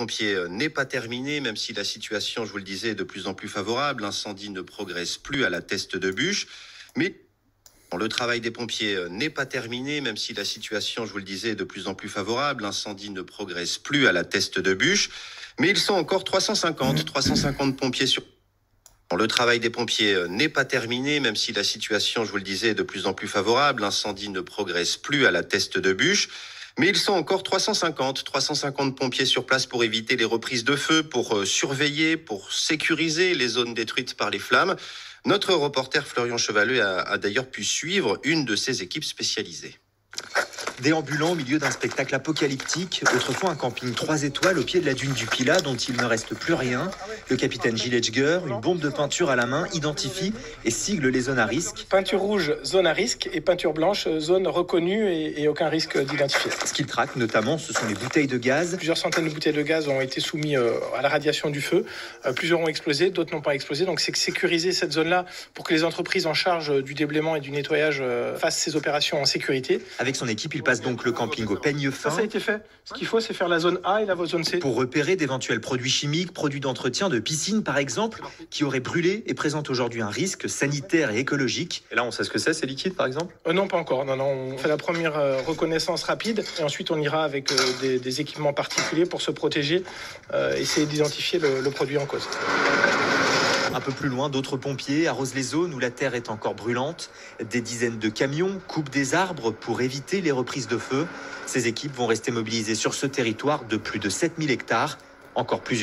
Pompier n'est pas terminé, même si la situation, je vous le disais, est de plus en plus favorable. L'incendie ne progresse plus à la teste de bûche. Mais le travail des pompiers n'est pas terminé, même si la situation, je vous le disais, est de plus en plus favorable. L'incendie ne progresse plus à la teste de bûche. Mais ils sont encore 350 pompiers sur... Le travail des pompiers n'est pas terminé, même si la situation, je vous le disais, est de plus en plus favorable. L'incendie ne progresse plus à la teste de bûche. Mais ils sont encore 350 pompiers sur place pour éviter les reprises de feu, pour surveiller, pour sécuriser les zones détruites par les flammes. Notre reporter Florian Chevaleux a d'ailleurs pu suivre une de ces équipes spécialisées. Déambulant au milieu d'un spectacle apocalyptique, autrefois un camping 3 étoiles au pied de la dune du Pilat dont il ne reste plus rien, le capitaine Gilles Edger, une bombe de peinture à la main, identifie et sigle les zones à risque. Peinture rouge, zone à risque, et peinture blanche, zone reconnue et aucun risque d'identifier. Ce qu'il traque notamment, ce sont les bouteilles de gaz. Plusieurs centaines de bouteilles de gaz ont été soumises à la radiation du feu. Plusieurs ont explosé, d'autres n'ont pas explosé. Donc c'est sécuriser cette zone-là pour que les entreprises en charge du déblaiement et du nettoyage fassent ces opérations en sécurité. Avec son équipe, il passe donc le camping au peigne fin. Ça a été fait. Ce qu'il faut, c'est faire la zone A et la zone C. Pour repérer d'éventuels produits chimiques, produits d'entretien de piscine par exemple, qui auraient brûlé et présentent aujourd'hui un risque sanitaire et écologique. Et là, on sait ce que c'est liquides par exemple ? Non, pas encore. Non, on fait la première reconnaissance rapide et ensuite on ira avec des équipements particuliers pour se protéger, essayer d'identifier le produit en cause. Un peu plus loin, d'autres pompiers arrosent les zones où la terre est encore brûlante. Des dizaines de camions coupent des arbres pour éviter les reprises de feu. Ces équipes vont rester mobilisées sur ce territoire de plus de 7000 hectares. Encore plusieurs